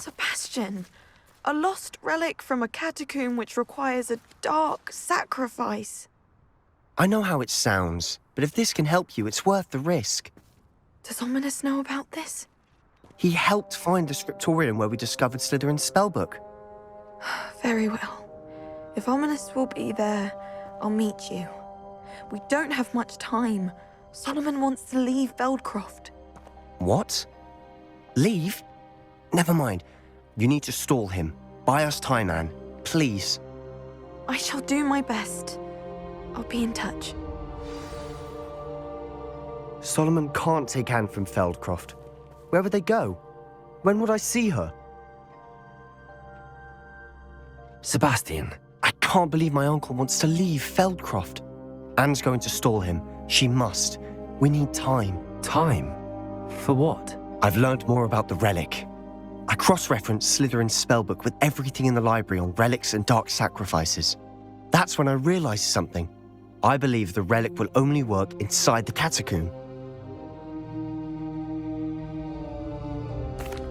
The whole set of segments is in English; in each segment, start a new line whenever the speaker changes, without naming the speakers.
Sebastian, a lost relic from a catacomb which requires a dark sacrifice.
I know how it sounds, but if this can help you, it's worth the risk.
Does Ominous know about this?
He helped find the scriptorium where we discovered Slytherin's spellbook.
Very well. If Ominous will be there, I'll meet you. We don't have much time. Solomon wants to leave Feldcroft.
What? Leave? Never mind. You need to stall him. Buy us time, Anne. Please.
I shall do my best. I'll be in touch.
Solomon can't take Anne from Feldcroft. Where would they go? When would I see her?
Sebastian.
I can't believe my uncle wants to leave Feldcroft. Anne's going to stall him. She must. We need time.
Time? For what?
I've learned more about the relic. I cross-referenced Slytherin's spellbook with everything in the library on relics and dark sacrifices. That's when I realized something. I believe the relic will only work inside the catacomb.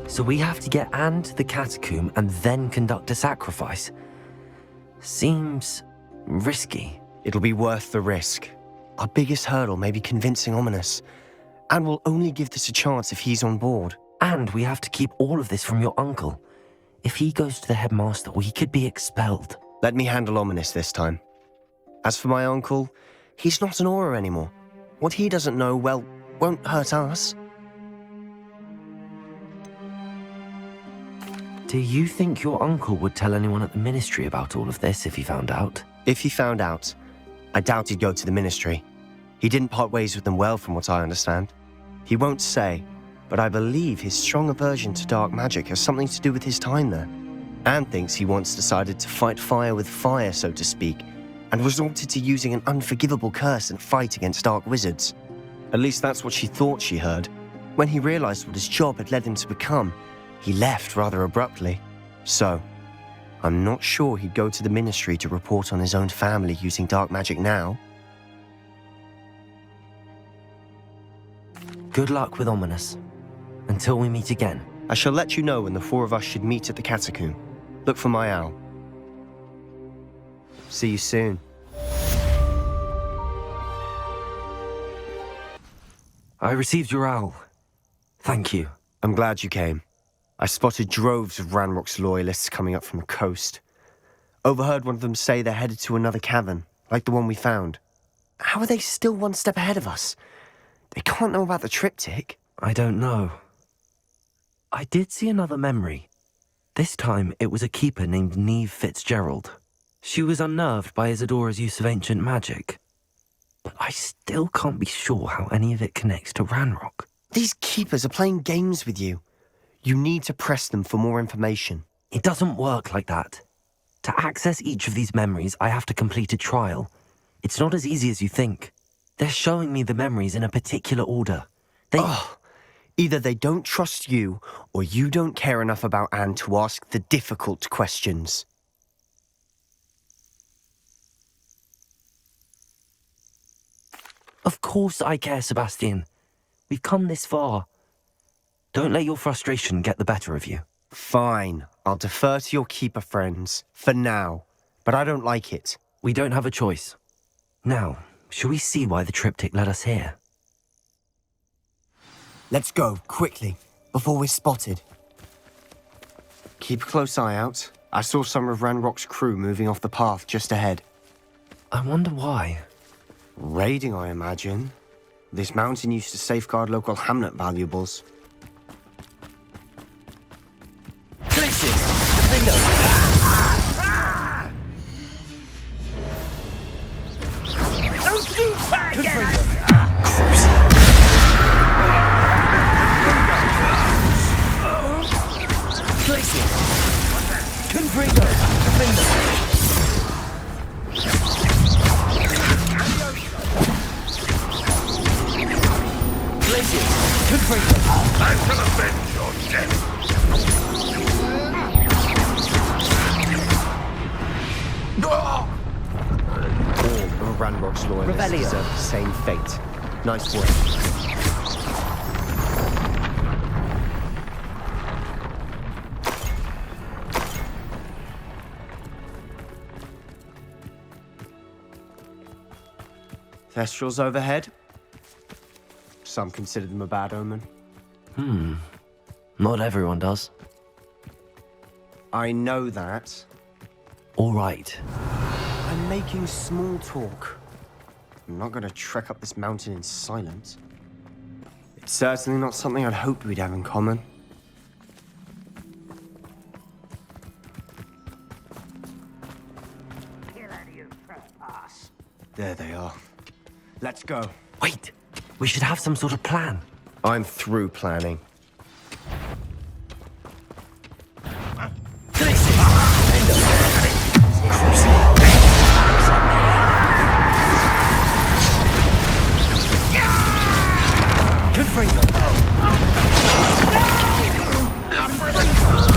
So we have to get Anne to the catacomb and then conduct a sacrifice? Seems risky.
It'll be worth the risk. Our biggest hurdle may be convincing Ominous, and we'll only give this a chance if he's on board.
And we have to keep all of this from your uncle. If he goes to the headmaster, we could be expelled.
Let me handle Ominous this time. As for my uncle, he's not an Auror anymore. What he doesn't know, well, won't hurt us.
Do you think your uncle would tell anyone at the ministry about all of this if he found out?
If he found out, I doubt he'd go to the ministry. He didn't part ways with them well, from what I understand. He won't say, but I believe his strong aversion to dark magic has something to do with his time there. Anne thinks he once decided to fight fire with fire, so to speak, and resorted to using an unforgivable curse in a fight against dark wizards. At least that's what she thought she heard. When he realized what his job had led him to become, he left rather abruptly. So, I'm not sure he'd go to the ministry to report on his own family using dark magic now.
Good luck with Ominous. Until we meet again.
I shall let you know when the four of us should meet at the catacomb. Look for my owl. See you soon.
I received your owl. Thank you.
I'm glad you came. I spotted droves of Ranrock's loyalists coming up from the coast. Overheard one of them say they're headed to another cavern, like the one we found. How are they still one step ahead of us? They can't know about the triptych.
I don't know. I did see another memory. This time, it was a keeper named Neve Fitzgerald. She was unnerved by Isadora's use of ancient magic. But I still can't be sure how any of it connects to Ranrock.
These keepers are playing games with you. You need to press them for more information.
It doesn't work like that. To access each of these memories, I have to complete a trial. It's not as easy as you think. They're showing me the memories in a particular order.
Either they don't trust you, or you don't care enough about Anne to ask the difficult questions.
Of course I care, Sebastian. We've come this far. Don't let your frustration get the better of you.
Fine. I'll defer to your keeper friends, for now. But I don't like it.
We don't have a choice. Now, shall we see why the triptych led us here?
Let's go, quickly, before we're spotted. Keep a close eye out. I saw some of Ranrock's crew moving off the path just ahead.
I wonder why.
Raiding, I imagine. This mountain used to safeguard local hamlet valuables.
I shall avenge your death.
All of Ranrock's loyalists deserve the same fate. Nice work. Kestrels overhead. Some consider them a bad omen.
Not everyone does.
I know that.
All right.
I'm making small talk. I'm not going to trek up this mountain in silence. It's certainly not something I'd hoped we'd have in common. There they are. Let's go.
Wait, we should have some sort of plan.
I'm through planning.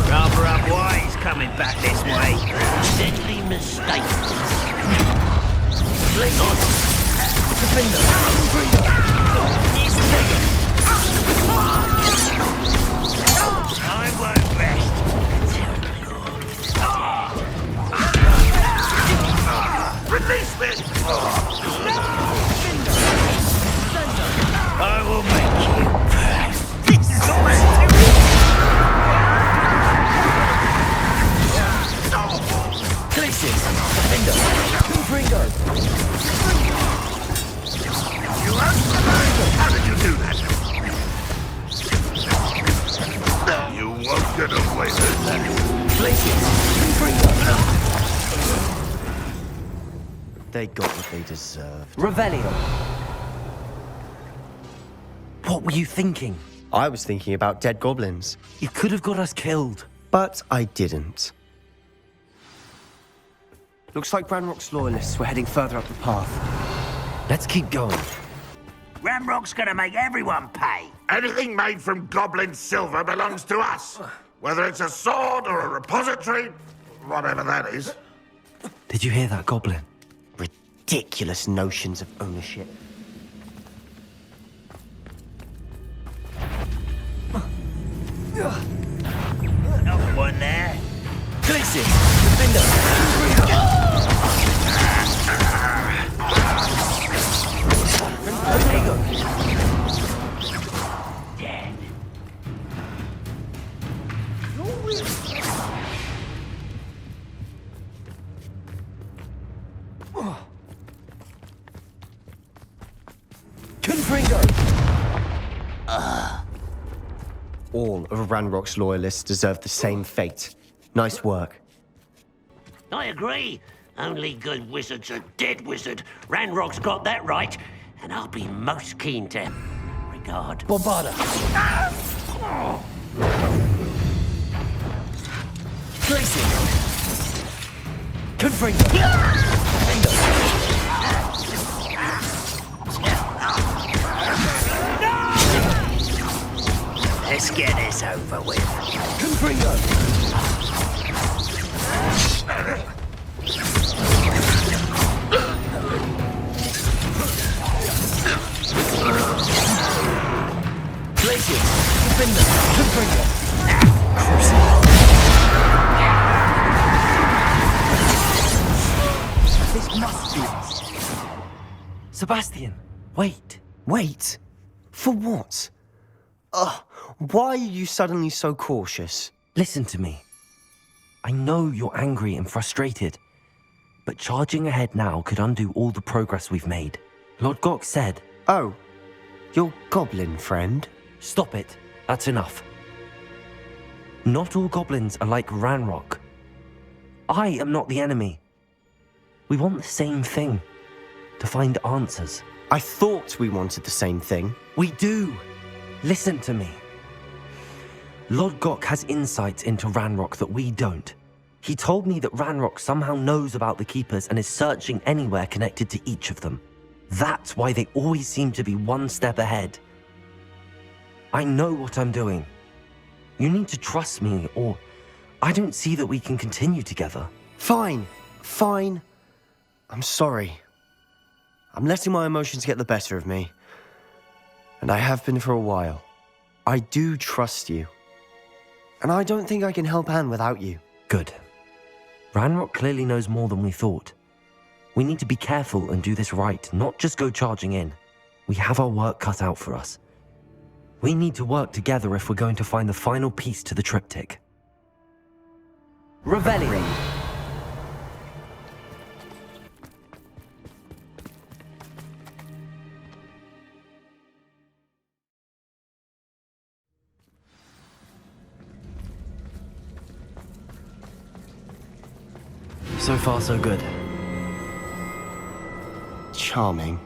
Rather unwise coming back this way. Deadly mistake. I won't rest. Release me! I will make you. This is almost too
Places! Defender! Confringo!
You how did you do that? You won't get away with that.
Places! Confringo!
They got what they deserved.
Revelio! What were you thinking?
I was thinking about dead goblins,
You could have got us killed.
but I didn't. Looks like Ranrock's loyalists were heading further up the path.
Let's keep going.
Ramrock's gonna make everyone pay.
Anything made from goblin silver belongs to us. Whether it's a sword or a repository, whatever that is.
Did you hear that, Goblin?
Ridiculous notions of ownership.
Not one there.
Places! Defender!
Dead.
Confringo!
All of Ranrock's loyalists deserve the same fate. Nice work.
I agree. Only good wizards are dead wizard. Ranrock's got that right, and I'll be most keen to regard.
Bombarda! Places! Confringo! Defender!
Let's get this over with.
Confringo! Places! Defender! Confringo! This must be us. Sebastian, wait.
Wait. For what? Why are you suddenly so cautious?
Listen to me. I know you're angry and frustrated, but charging ahead now could undo all the progress we've made. Lord Gok said,
Oh, your goblin friend?
stop it, that's enough. Not all goblins are like Ranrock. I am not the enemy. We want the same thing, to find answers.
I thought we wanted the same thing.
We do. Listen to me. Lord Gok has insights into Ranrock that we don't. He told me that Ranrock somehow knows about the Keepers and is searching anywhere connected to each of them. That's why they always seem to be one step ahead. I know what I'm doing. You need to trust me, or I don't see that we can continue together.
Fine. I'm sorry. I'm letting my emotions get the better of me. And I have been for a while. I do trust you. And I don't think I can help Anne without you.
Good. Ranrock clearly knows more than we thought. We need to be careful and do this right, not just go charging in. We have our work cut out for us. We need to work together if we're going to find the final piece to the triptych. Revelio! So far, so good.
Charming.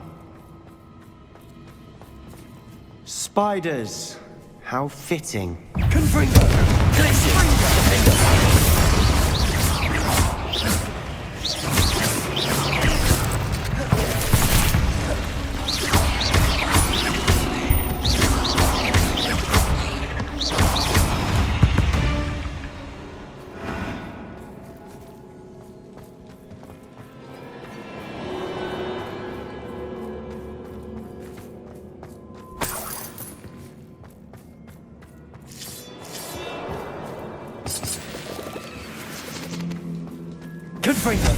Spiders! How fitting.
Confringo! Confringo!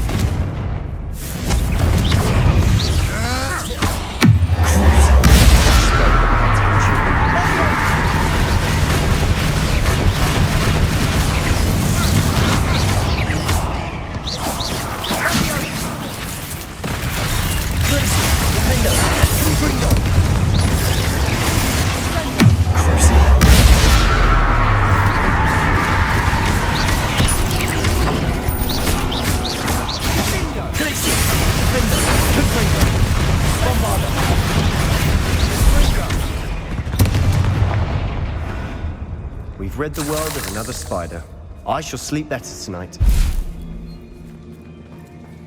We've rid the world of another spider. I shall sleep better tonight.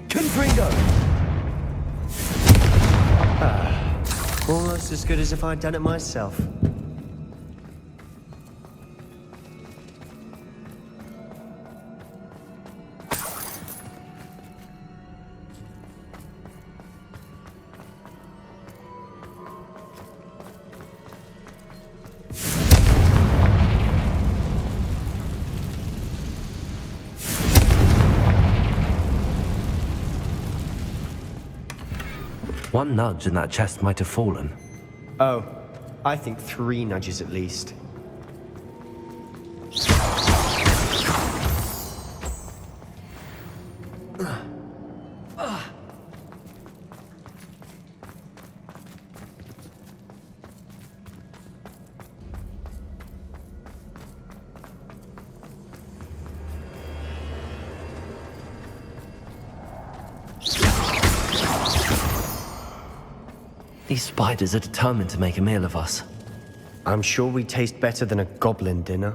Confringo!
Almost as good as if I'd done it myself.
One nudge and that chest might have fallen.
Oh, I think 3 nudges at least.
These spiders are determined to make a meal of us.
I'm sure we taste better than a goblin dinner.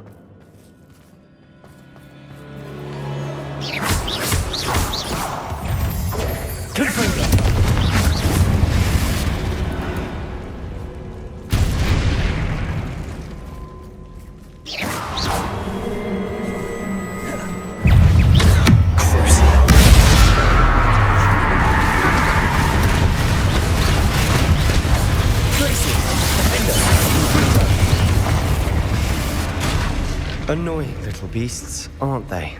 Annoying little beasts, aren't they?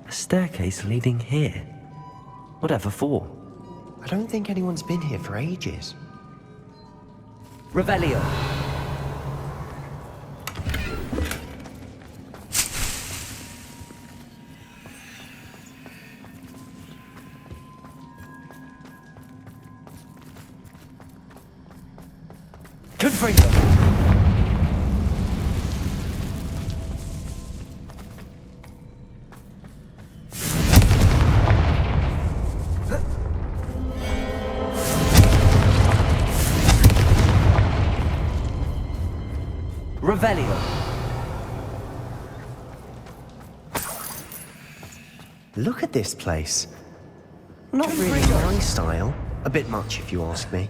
A staircase leading here. Whatever for?
I don't think anyone's been here for ages.
Revelio. Confringo. Revelio.
Look at this place. Not really my style. A bit much, if you ask me.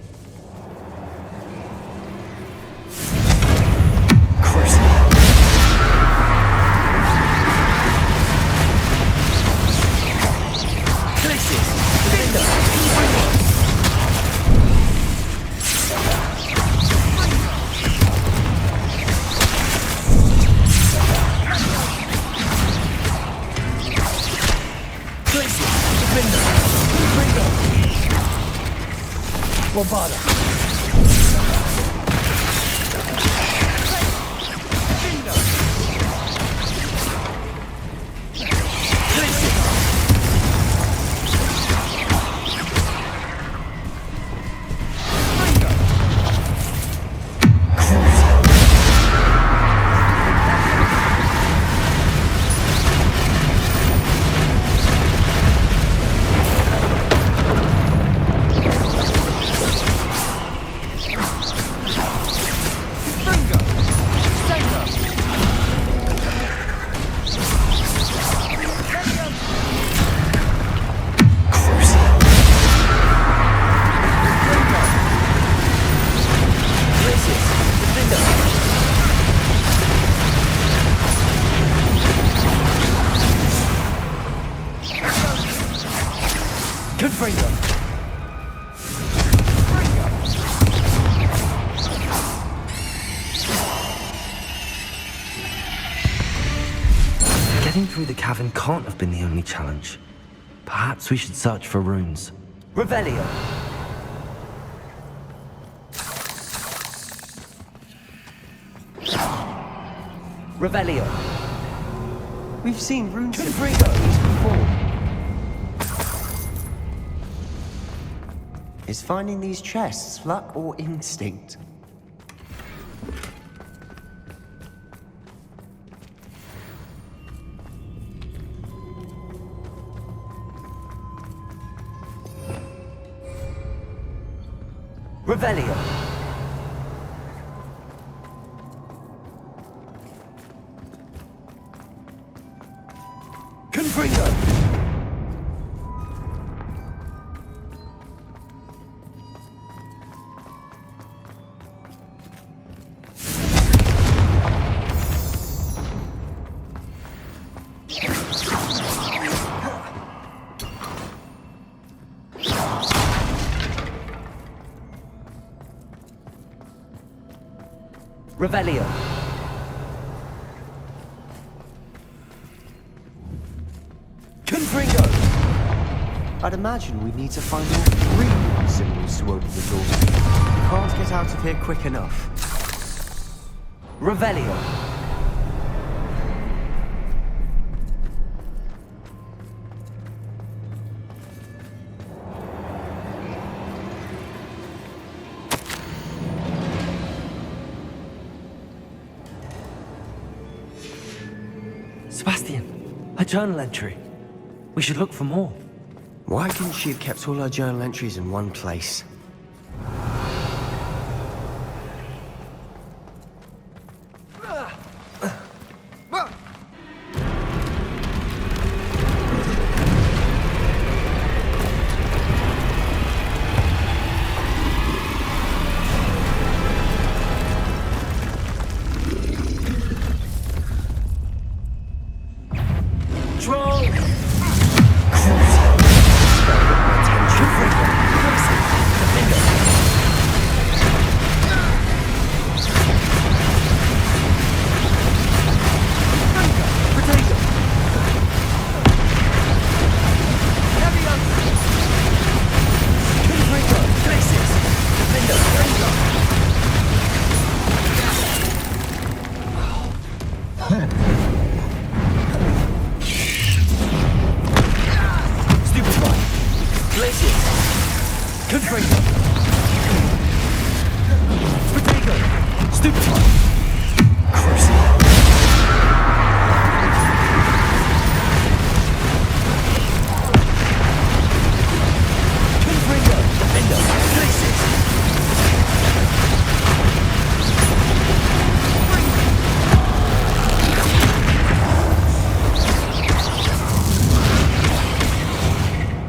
Getting through the cavern can't have been the only challenge. Perhaps we should search for runes.
Revelio. Revelio. We've seen rune symbols before.
Is finding these chests luck or instinct?
Revelio. Confringo. Revelio. Confringo.
I'd imagine we'd need to find all 3 rune symbols to open the door. Can't get out of here quick enough.
Revelio.
Sebastian, a journal entry. We should look for more.
Why couldn't she have kept all her journal entries in one place?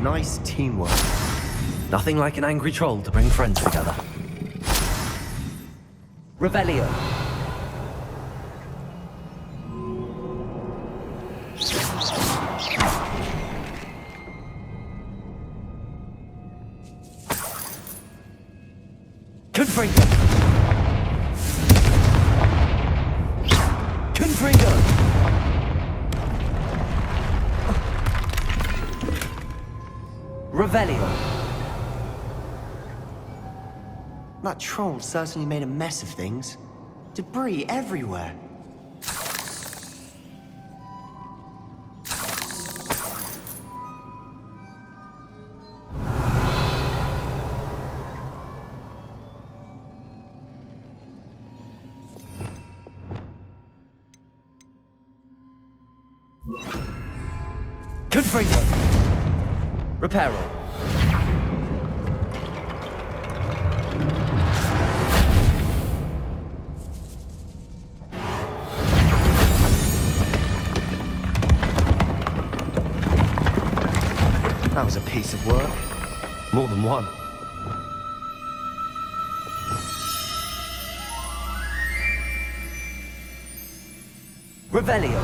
Nice teamwork.
Nothing like an angry troll to bring friends together.
Revelio. Confringo. Confringo. Revelio.
That troll certainly made a mess of things. Debris everywhere.
Confringo. Reparo.
That was a piece of work.
More than one.
Revelio.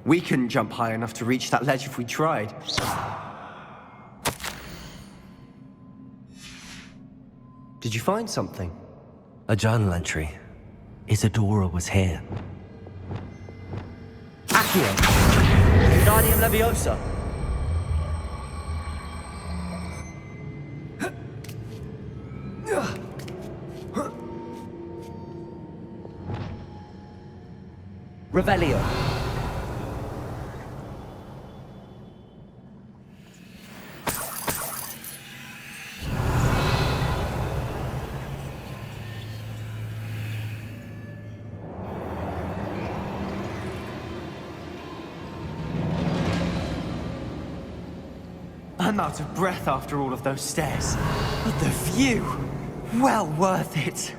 We couldn't jump high enough to reach that ledge if we tried. Did you find something?
A journal entry. Isadora was here.
Accio. Wingardium Leviosa. Revelio.
I'm out of breath after all of those stairs. But the view! Well worth it.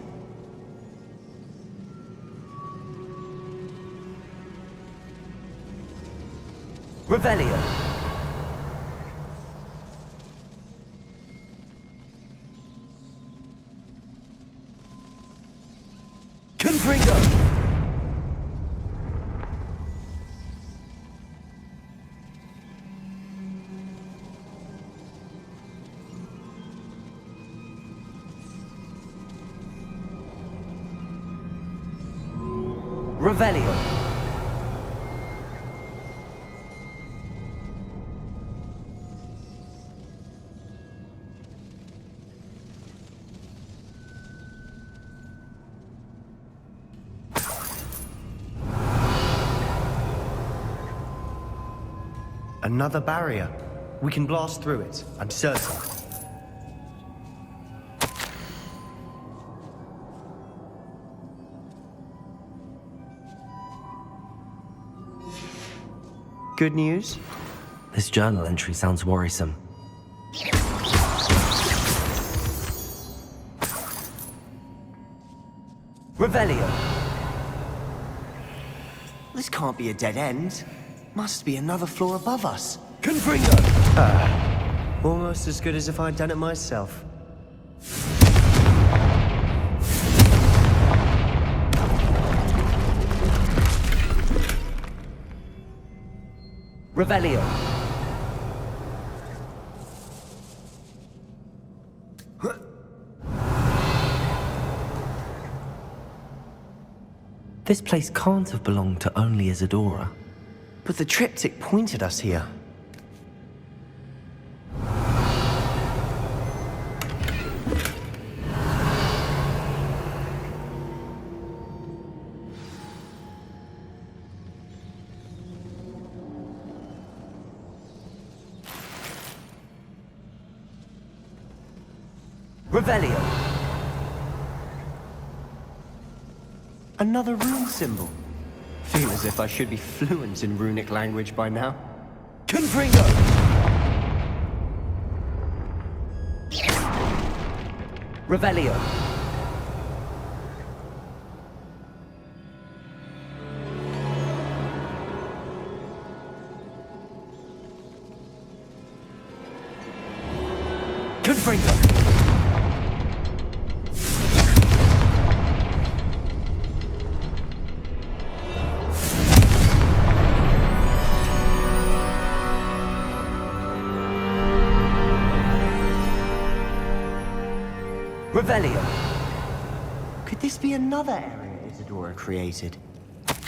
Revelio. Confringo. Revelio.
Another barrier. We can blast through it, I'm certain. Good news?
This journal entry sounds worrisome.
Revelio.
This can't be a dead end. Must be another floor above us.
Confringo.
Almost as good as if I'd done it myself.
Revelio.
This place can't have belonged to only Isadora.
But the triptych pointed us here.
Revelio.
Another rune symbol. Feel as if I should be fluent in runic language by now.
Confringo. Revelio. Confringo. Revelio.
Could this be another area Isadora created?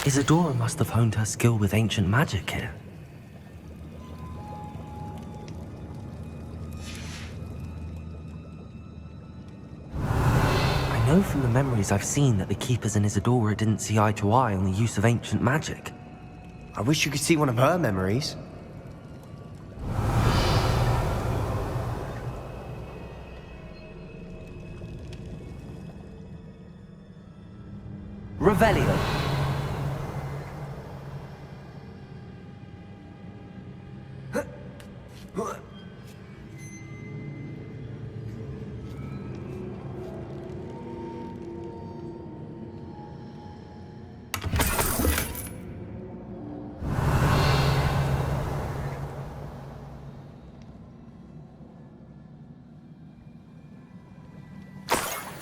Isadora must have honed her skill with ancient magic here. I know from the memories I've seen that the Keepers and Isadora didn't see eye to eye on the use of ancient magic.
I wish you could see one of her memories.
Revelio.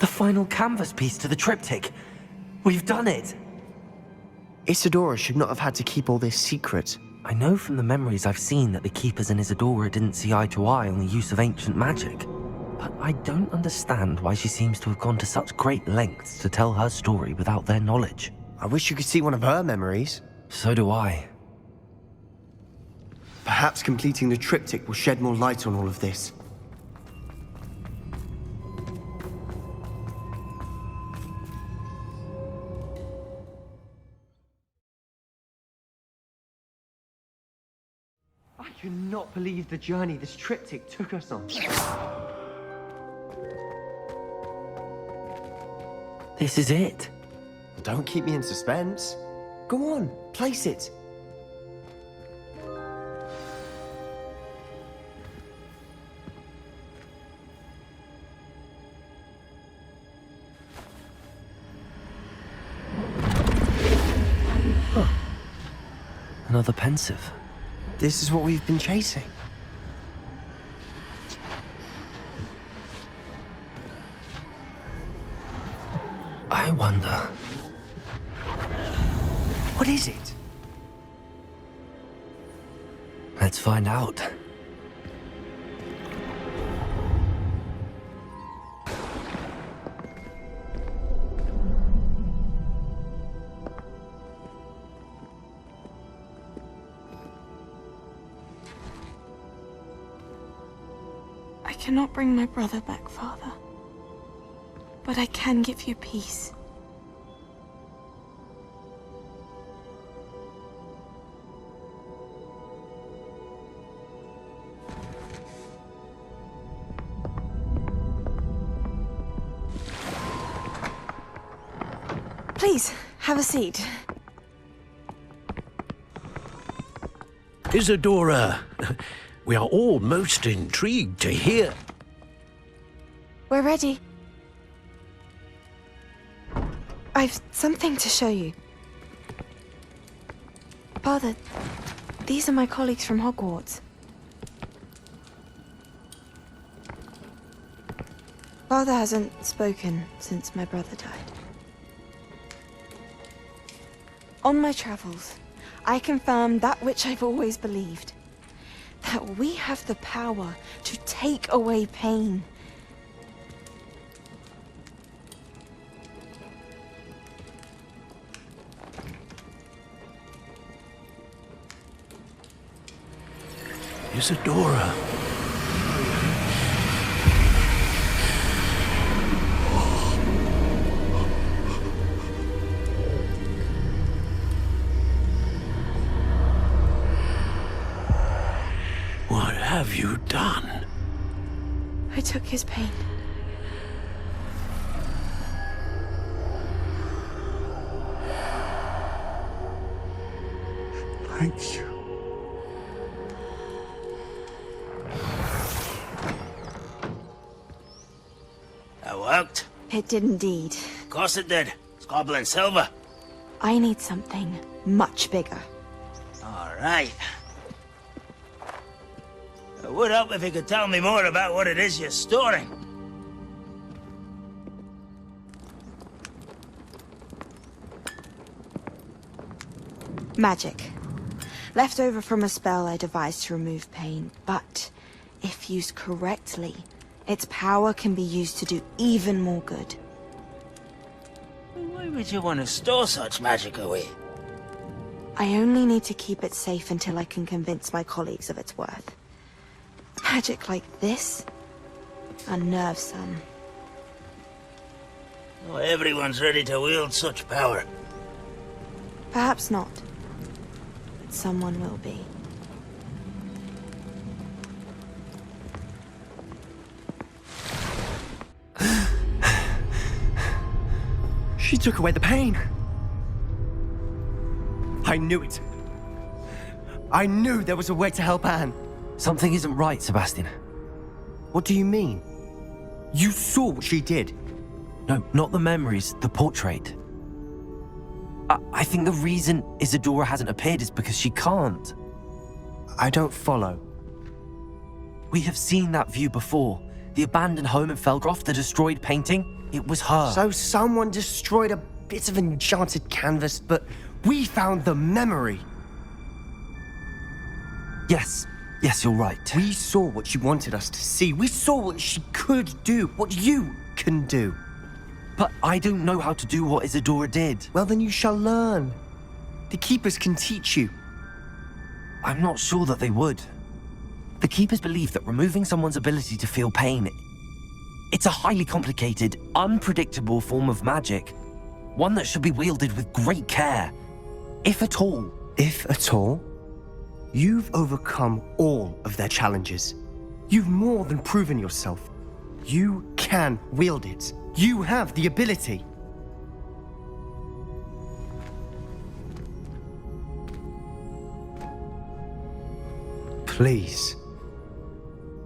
The final canvas piece to the triptych. We've done it!
Isadora should not have had to keep all this secret.
I know from the memories I've seen that the Keepers and Isadora didn't see eye to eye on the use of ancient magic. But I don't understand why she seems to have gone to such great lengths to tell her story without their knowledge.
I wish you could see one of her memories.
So do I.
Perhaps completing the triptych will shed more light on all of this. I cannot believe the journey this triptych took us on.
This is it.
Don't keep me in suspense. Go on, place it.
Another pensive.
This is what we've been chasing.
I wonder.
What is it?
Let's find out.
I cannot bring my brother back, Father. But I can give you peace. Please, have a seat.
Isadora, we are all most intrigued to hear.
We're ready. I've something to show you. Father, these are my colleagues from Hogwarts. Father hasn't spoken since my brother died. On my travels, I confirmed that which I've always believed. That we have the power to take away pain.
Isadora. What have you done?
I took his pain.
Thank you.
That worked.
It did indeed.
Of course it did. It's goblin silver.
I need something much bigger.
All right. It would help if you could tell me more about what it is you're storing.
Magic. Left over from a spell I devised to remove pain, but if used correctly, Its power can be used to do even more good.
Why would you want to store such magic away?
I only need to keep it safe until I can convince my colleagues of its worth. Magic like this? Unnervesome.
Not everyone's ready to wield such power.
Perhaps not. But someone will be.
She took away the pain. I knew it. I knew there was a way to help Anne.
Something isn't right, Sebastian.
What do you mean? You saw what she did.
No, not the memories, the portrait. I think the reason Isadora hasn't appeared is because she can't.
I don't follow.
We have seen that view before. The abandoned home in Felgroth, the destroyed painting, it was her.
So someone destroyed a bit of enchanted canvas, but we found the memory.
Yes, you're right.
We saw what she wanted us to see. We saw what she could do, what you can do.
But I don't know how to do what Isadora did.
Well, then you shall learn. The Keepers can teach you.
I'm not sure that they would. The Keepers believe that removing someone's ability to feel pain, it's a highly complicated, unpredictable form of magic. One that should be wielded with great care. If at all.
If at all? You've overcome all of their challenges. You've more than proven yourself. You can wield it. You have the ability. Please,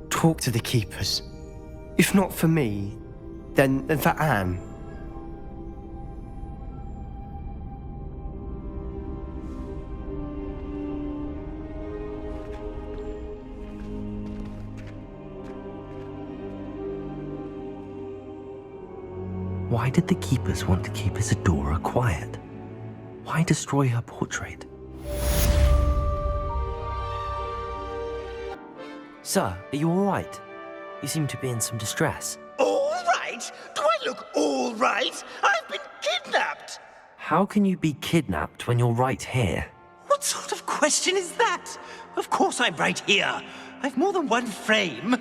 talk to the Keepers. If not for me, then for Anne.
Why did the Keepers want to keep Isadora quiet? Why destroy her portrait? Sir, are you all right? You seem to be in some distress.
All right? Do I look all right? I've been kidnapped!
How can you be kidnapped when you're right here?
What sort of question is that? Of course I'm right here. I've more than one frame.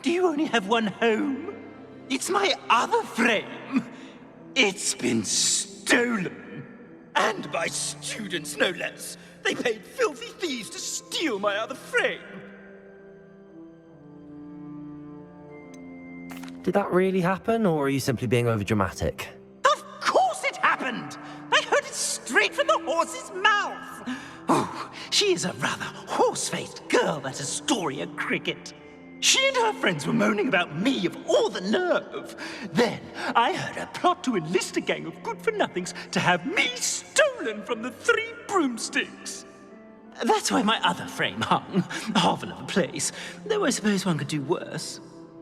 Do you only have one home? It's my other frame. It's been stolen. And by students, no less. They paid filthy thieves to steal my other frame.
Did that really happen, or are you simply being overdramatic?
Of course it happened! I heard it straight from the horse's mouth! Oh, she is a rather horse-faced girl, that Astoria Cricket. She and her friends were moaning about me of all the nerve. Then I heard her plot to enlist a gang of good-for-nothings to have me stolen from the Three Broomsticks. That's why my other frame hung, hovel of a place, though I suppose one could do worse.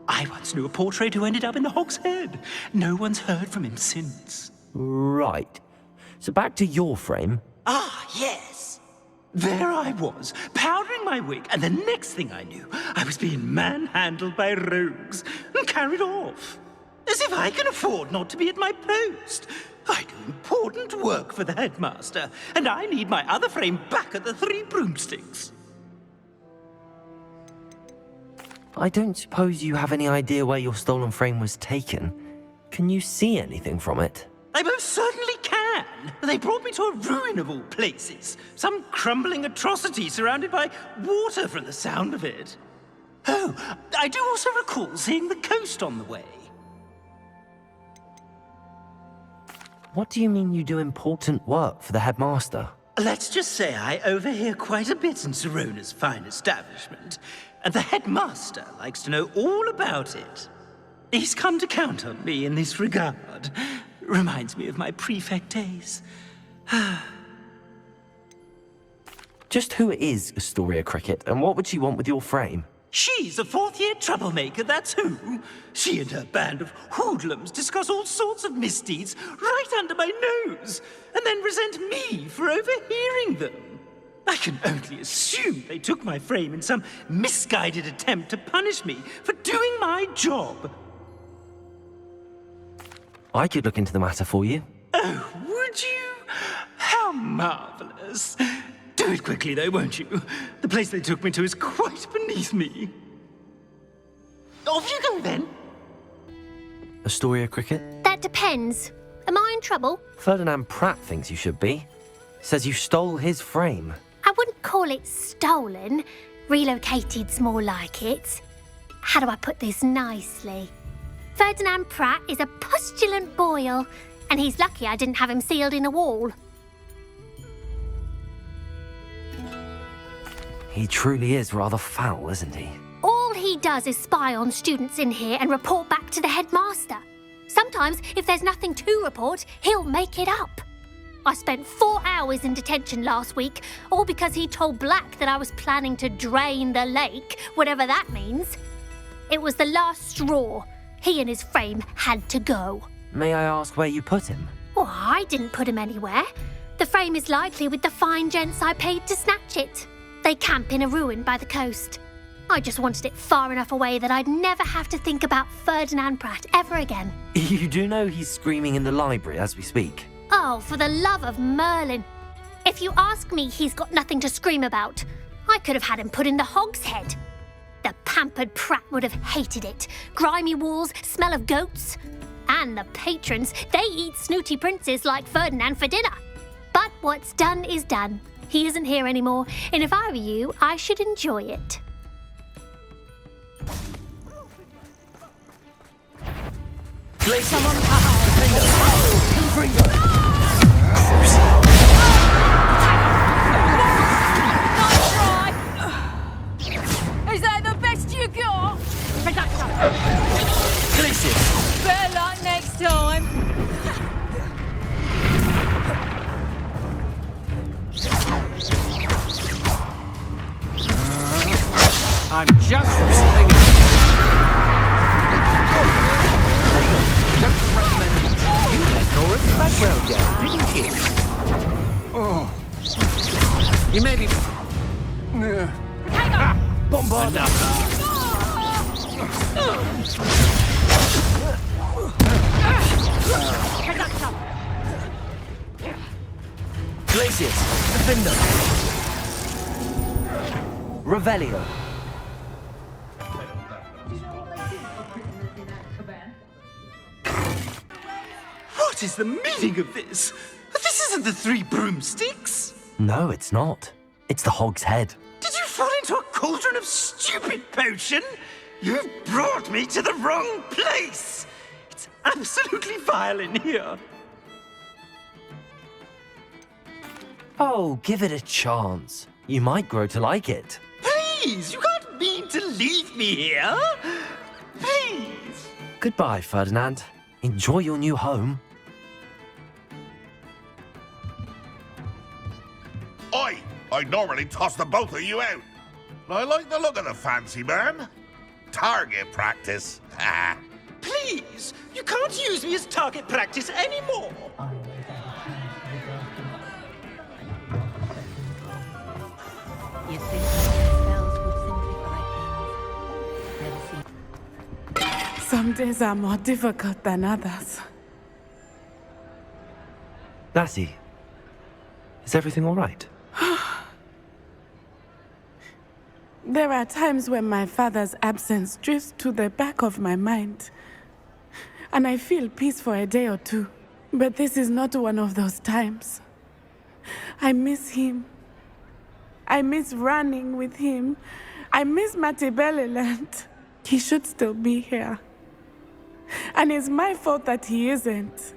I once knew a portrait who ended up in the Hog's Head. No one's heard from him since.
Right. So back to your frame.
Ah, yes. There I was, powdering my wig, and the next thing I knew, I was being manhandled by rogues and carried off. As if I can afford not to be at my post. I do important work for the headmaster, and I need my other frame back at the Three Broomsticks.
I don't suppose you have any idea where your stolen frame was taken. Can you see anything from it?
I most certainly can. They brought me to a ruin of all places. Some crumbling atrocity surrounded by water from the sound of it. Oh, I do also recall seeing the coast on the way.
What do you mean you do important work for the headmaster?
Let's just say I overhear quite a bit in Sirona's fine establishment, and the headmaster likes to know all about it. He's come to count on me in this regard. Reminds me of my prefect days.
Just who is Astoria Cricket, and what would she want with your frame?
She's a fourth-year troublemaker, that's who. She and her band of hoodlums discuss all sorts of misdeeds right under my nose, and then resent me for overhearing them. I can only assume they took my frame in some misguided attempt to punish me for doing my job.
I could look into the matter for you.
Oh, would you? How marvelous. Do it quickly, though, won't you? The place they took me to is quite beneath me. Off you go, then.
Astoria Cricket?
That depends. Am I in trouble?
Ferdinand Pratt thinks you should be. Says you stole his frame.
I wouldn't call it stolen. Relocated's more like it. How do I put this nicely? Ferdinand Pratt is a postulant boil, and he's lucky I didn't have him sealed in a wall.
He truly is rather foul, isn't he?
All he does is spy on students in here and report back to the headmaster. Sometimes, if there's nothing to report, he'll make it up. I spent 4 hours in detention last week, all because he told Black that I was planning to drain the lake, whatever that means. It was the last straw. He and his frame had to go.
May I ask where you put him?
Oh, I didn't put him anywhere. The frame is likely with the fine gents I paid to snatch it. They camp in a ruin by the coast. I just wanted it far enough away that I'd never have to think about Ferdinand Pratt ever again.
You do know he's screaming in the library as we speak.
Oh, for the love of Merlin. If you ask me, he's got nothing to scream about. I could have had him put in the Hogshead. The pampered Pratt would have hated it. Grimy walls, smell of goats. And the patrons, they eat snooty princes like Ferdinand for dinner. But what's done is done. He isn't here anymore, and if I were you, I should enjoy it.
Is that the best you got? Better luck next time.
I'm just rolling it. Don't recommend it. You let Doris Bagwell down, didn't you? Oh. You may be... Bombard.
Glacius, Defender. Revelio.
What is the meaning of this? This isn't the Three Broomsticks.
No, it's not. It's the Hog's Head.
Did you fall into a cauldron of stupid potion? You've brought me to the wrong place. It's absolutely vile in here.
Oh, give it a chance. You might grow to like it.
Please, you can't mean to leave me here. Please.
Goodbye, Ferdinand. Enjoy your new home.
I'd normally toss the both of you out. But I like the look of the fancy man. Target practice.
Please, you can't use me as target practice anymore.
You think spells would simplify things? Never seen.
Some days are more difficult than others.
Lassie, is everything all right?
There are times when my father's absence drifts to the back of my mind, and I feel peace for a day or two. But this is not one of those times. I miss him. I miss running with him. I miss Matibeleland. He should still be here. And it's my fault that he isn't.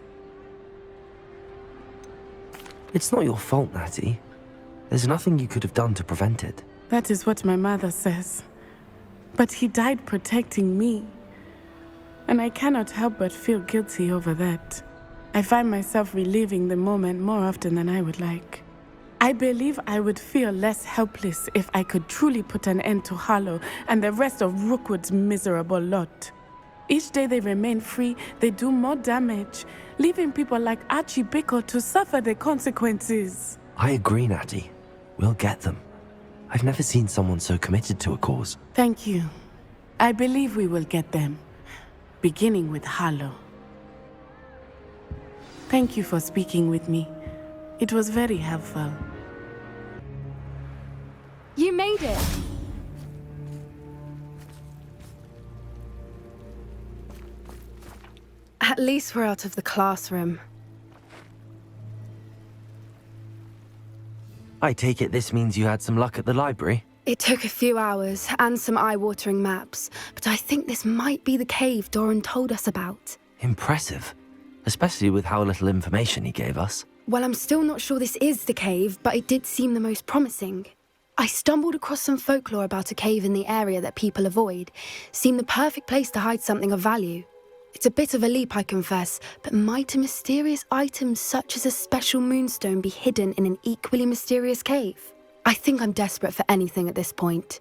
It's not your fault, Natty. There's nothing you could have done to prevent it.
That is what my mother says. But he died protecting me. And I cannot help but feel guilty over that. I find myself reliving the moment more often than I would like. I believe I would feel less helpless if I could truly put an end to Harlow and the rest of Rookwood's miserable lot. Each day they remain free, they do more damage, leaving people like Archie Bickle to suffer the consequences.
I agree, Natty. We'll get them. I've never seen someone so committed to a cause.
Thank you. I believe we will get them, beginning with Harlow. Thank you for speaking with me. It was very helpful.
You made it! At least we're out of the classroom.
I take it this means you had some luck at the library?
It took a few hours and some eye-watering maps, but I think this might be the cave Doran told us about.
Impressive. Especially with how little information he gave us.
Well, I'm still not sure this is the cave, but it did seem the most promising. I stumbled across some folklore about a cave in the area that people avoid. Seemed the perfect place to hide something of value. It's a bit of a leap, I confess, but might a mysterious item such as a special moonstone be hidden in an equally mysterious cave? I think I'm desperate for anything at this point.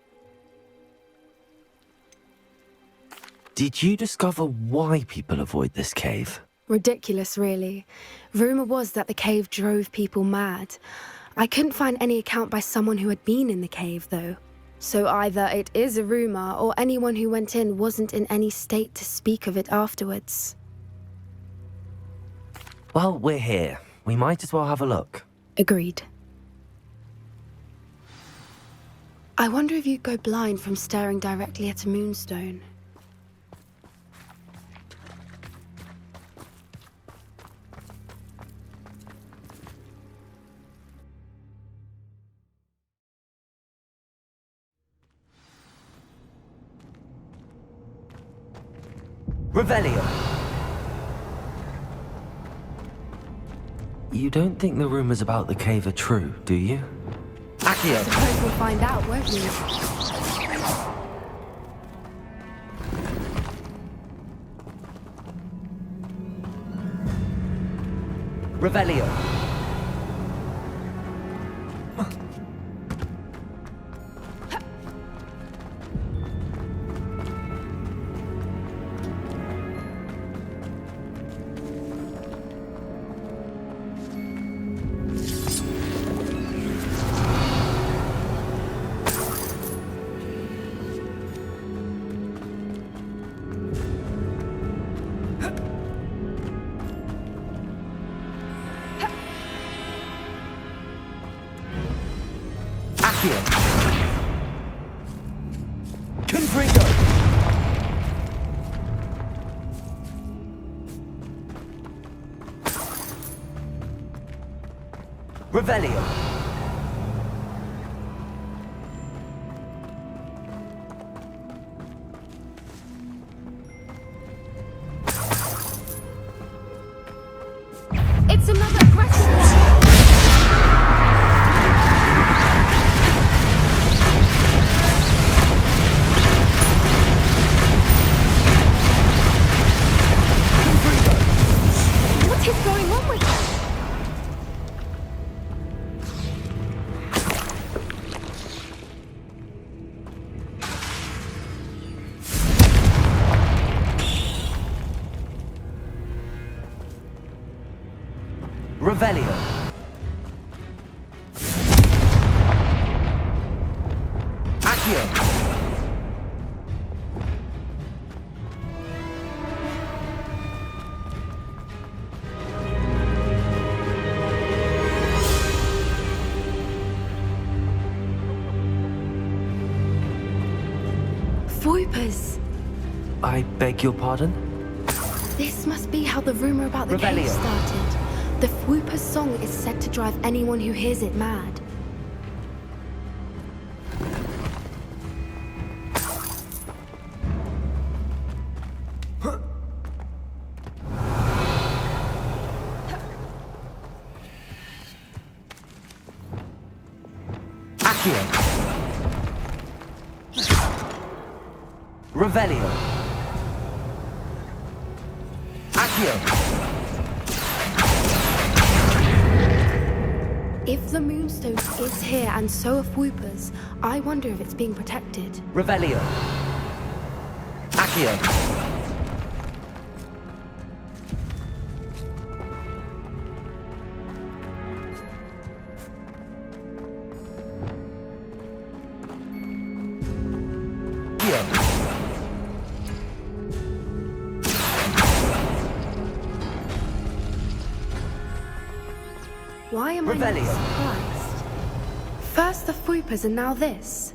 Did you discover why people avoid this cave?
Ridiculous, really. Rumor was that the cave drove people mad. I couldn't find any account by someone who had been in the cave, though. So either it is a rumor, or anyone who went in wasn't in any state to speak of it afterwards.
Well, we're here. We might as well have a look.
Agreed. I wonder if you'd go blind from staring directly at a moonstone.
Revelio! You don't think the rumors about the cave are true, do you? Accio!
Suppose we'll find out, won't we?
Revelio. Revelio.
It's another aggressive. What is going on with her?
Revelio. Accio.
Voipers.
I beg your pardon?
This must be how the rumor about the cave started. The Whooper's song is said to drive anyone who hears it mad.
Accio. Revelio. Accio.
If the Moonstone is here and so are Whoopers, I wonder if it's being protected.
Revelio. Accio. Accio.
Why am I not
Revelio.
surprised? First the Fuipas and now this.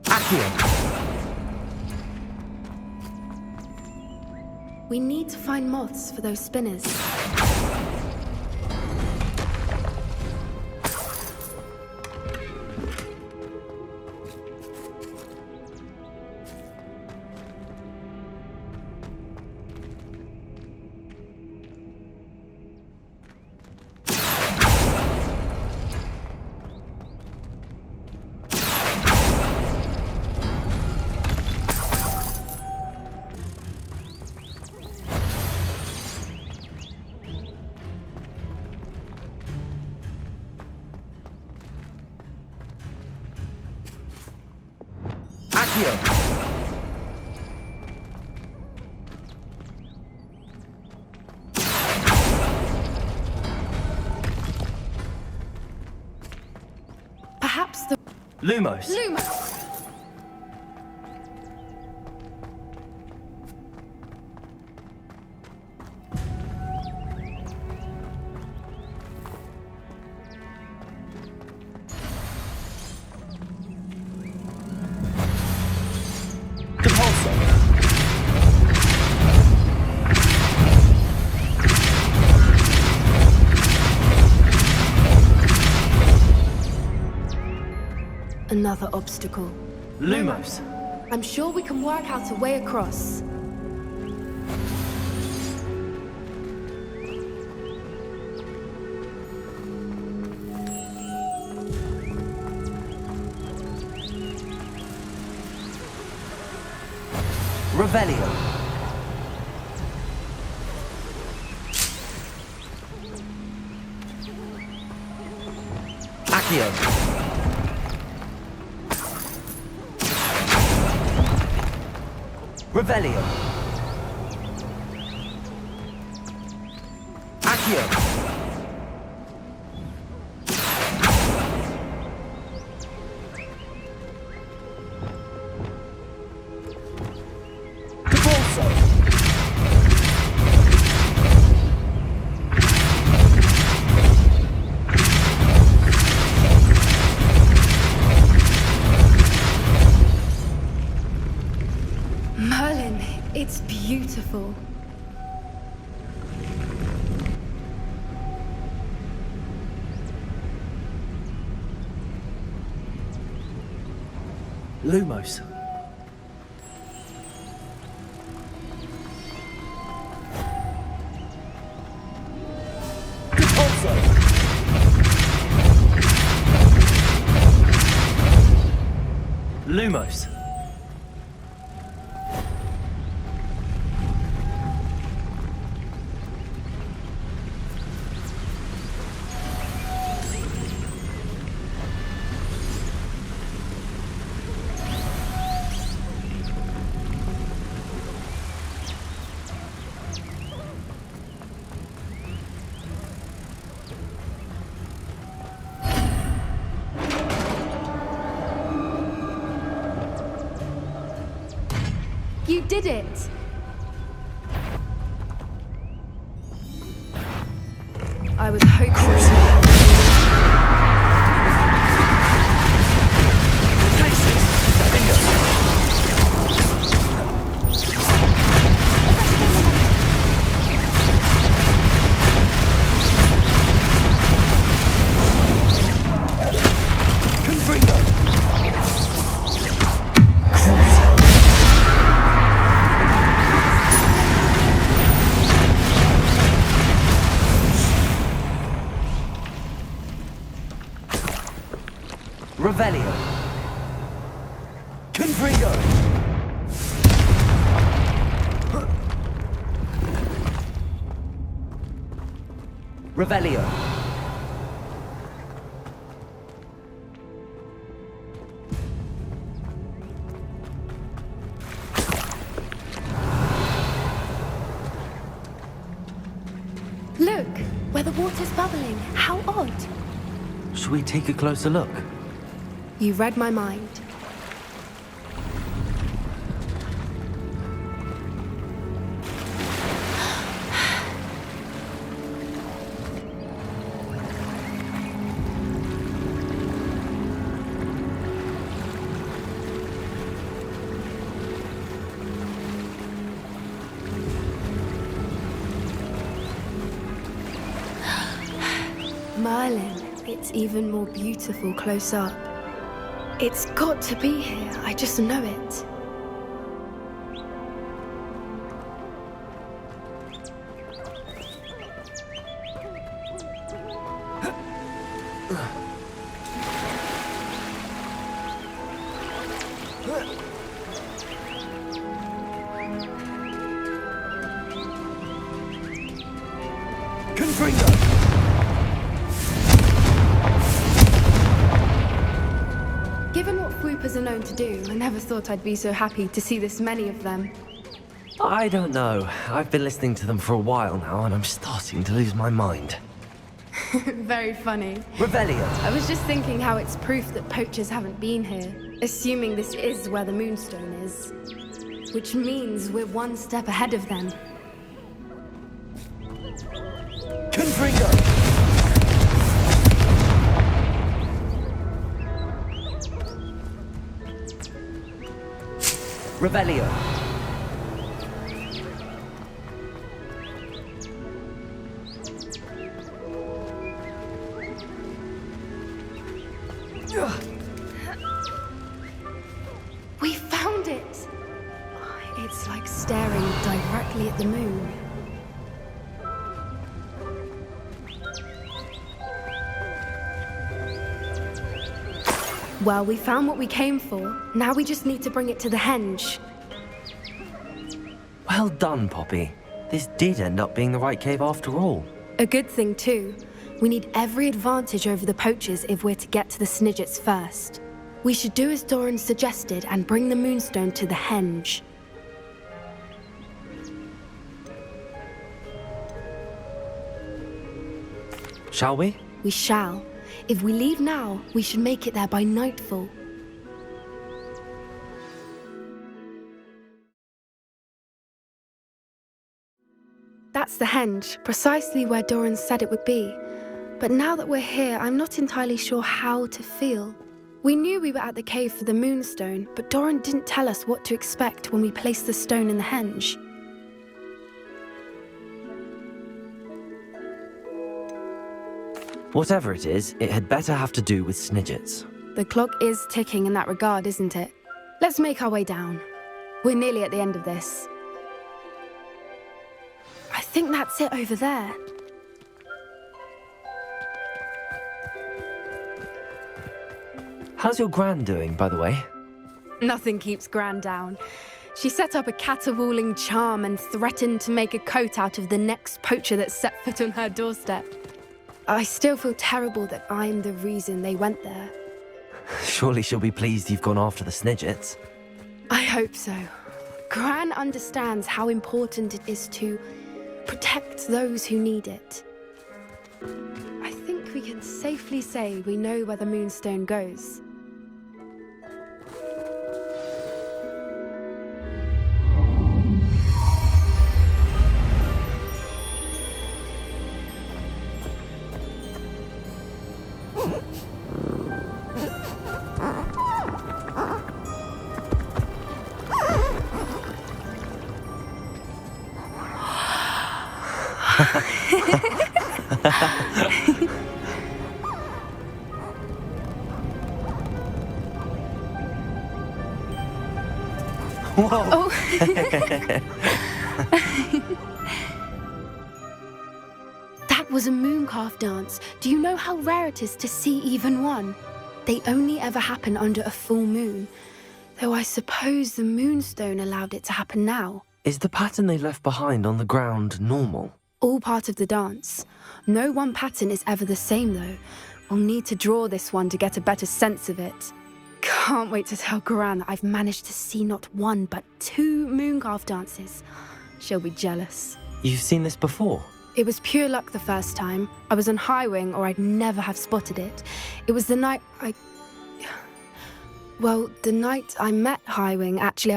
Accio.
We need to find moths for those spinners.
Accio.
Perhaps the
Lumos.
Lumos. Another obstacle.
Lumos.
I'm sure we can work out a way across.
Revelio. Accio. Revelio. Accio.
Merlin, it's beautiful.
Lumos. Lumos.
You did it! I was hoping.
Revelio. Confringo. Revelio.
the water's bubbling. How odd.
Should we take a closer look?
You read my mind. Merlin, it's even more beautiful close up. It's got to be here, I just know it. Given what Fwoopers are known to do, I never thought I'd be so happy to see this many of them.
I don't know. I've been listening to them for a while now, and I'm starting to lose my mind.
Very funny.
Revelio.
I was just thinking how it's proof that poachers haven't been here, assuming this is where the Moonstone is. Which means we're one step ahead of them.
Confringo!
Revelio.
We found it! It's like staring directly at the moon. Well, we found what we came for. Now we just need to bring it to the henge.
Well done, Poppy. This did end up being the right cave after all.
A good thing, too. We need every advantage over the poachers if we're to get to the Snidgets first. We should do as Doran suggested and bring the Moonstone to the henge.
Shall we?
We shall. If we leave now, we should make it there by nightfall. That's the henge, precisely where Doran said it would be. But now that we're here, I'm not entirely sure how to feel. We knew we were at the cave for the Moonstone, but Doran didn't tell us what to expect when we placed the stone in the henge.
Whatever it is, it had better have to do with Snidgets.
The clock is ticking in that regard, isn't it? Let's make our way down. We're nearly at the end of this. I think that's it over there.
How's your Gran doing, by the way?
Nothing keeps Gran down. She set up a caterwauling charm and threatened to make a coat out of the next poacher that set foot on her doorstep. I still feel terrible that I'm the reason they went there.
Surely she'll be pleased you've gone after the Snidgets.
I hope so. Gran understands how important it is to protect those who need it. I think we can safely say we know where the Moonstone goes.
Whoa!
Oh. That was a mooncalf dance. Do you know how rare it is to see even one? They only ever happen under a full moon. Though I suppose the Moonstone allowed it to happen now.
Is the pattern they left behind on the ground normal?
All part of the dance. No one pattern is ever the same, though. We'll need to draw this one to get a better sense of it. Can't wait to tell Gran that I've managed to see not one, but 2 mooncalf dances. She'll be jealous.
You've seen this before?
It was pure luck the first time. I was on Highwing, or I'd never have spotted it. It was the night Well, the night I met Highwing, actually,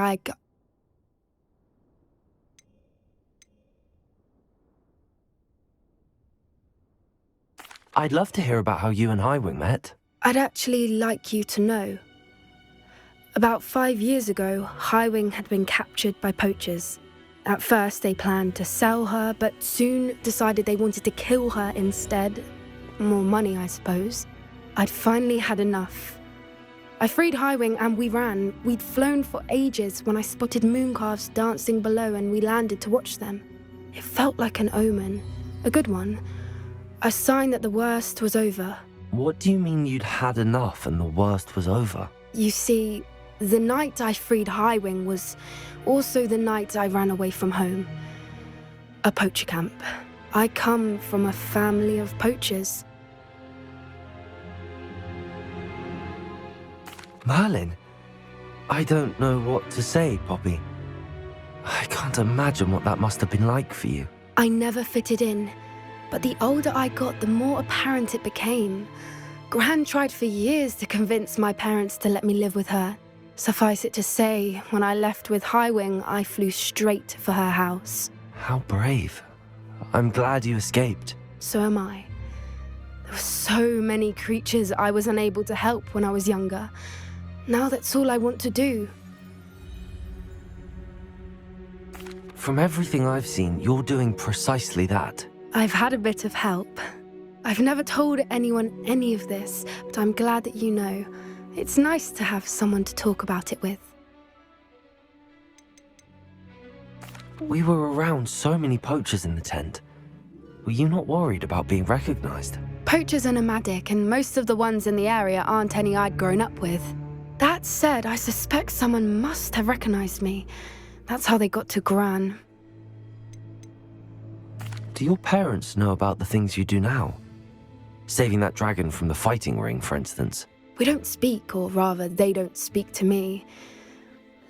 I'd love to hear about how you and Highwing met.
I'd actually like you to know. About 5 years ago, Highwing had been captured by poachers. At first, they planned to sell her, but soon decided they wanted to kill her instead. More money, I suppose. I'd finally had enough. I freed Highwing and we ran. We'd flown for ages when I spotted mooncalves dancing below and we landed to watch them. It felt like an omen. A good one. A sign that the worst was over.
What do you mean you'd had enough and the worst was over?
You see, the night I freed Highwing was also the night I ran away from home. A poacher camp. I come from a family of poachers.
Merlin? I don't know what to say, Poppy. I can't imagine what that must have been like for you.
I never fitted in, but the older I got, the more apparent it became. Gran tried for years to convince my parents to let me live with her. Suffice it to say, when I left with Highwing, I flew straight for her house.
How brave. I'm glad you escaped.
So am I. There were so many creatures I was unable to help when I was younger. Now that's all I want to do.
From everything I've seen, you're doing precisely that.
I've had a bit of help. I've never told anyone any of this, but I'm glad that you know. It's nice to have someone to talk about it with.
We were around so many poachers in the tent. Were you not worried about being recognized?
Poachers are nomadic, and most of the ones in the area aren't any I'd grown up with. That said, I suspect someone must have recognized me. That's how they got to Gran.
Do your parents know about the things you do now? Saving that dragon from the fighting ring, for instance.
We don't speak, or rather, they don't speak to me.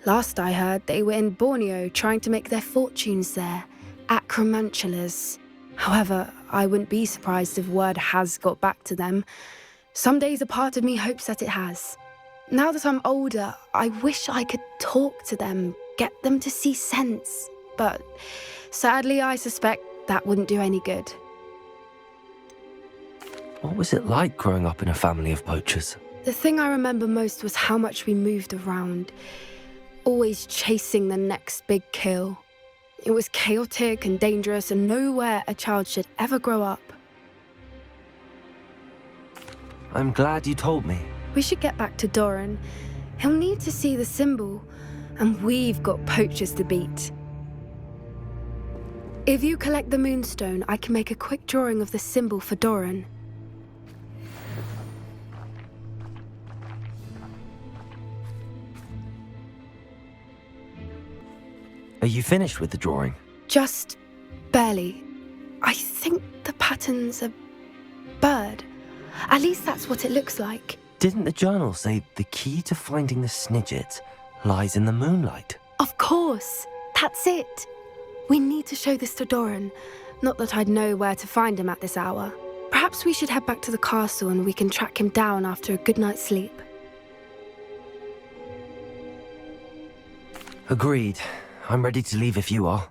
Last I heard, they were in Borneo trying to make their fortunes there. Acromantulas. However, I wouldn't be surprised if word has got back to them. Some days a part of me hopes that it has. Now that I'm older, I wish I could talk to them, get them to see sense. But sadly, I suspect that wouldn't do any good.
What was it like growing up in a family of poachers?
The thing I remember most was how much we moved around, always chasing the next big kill. It was chaotic and dangerous, and nowhere a child should ever grow up.
I'm glad you told me.
We should get back to Doran. He'll need to see the symbol, and we've got poachers to beat. If you collect the moonstone, I can make a quick drawing of the symbol for Doran.
Are you finished with the drawing?
Just barely. I think the pattern's a bird. At least that's what it looks like.
Didn't the journal say the key to finding the Snidget lies in the moonlight?
Of course. That's it. We need to show this to Doran. Not that I'd know where to find him at this hour. Perhaps we should head back to the castle and we can track him down after a good night's sleep.
Agreed. I'm ready to leave if you are.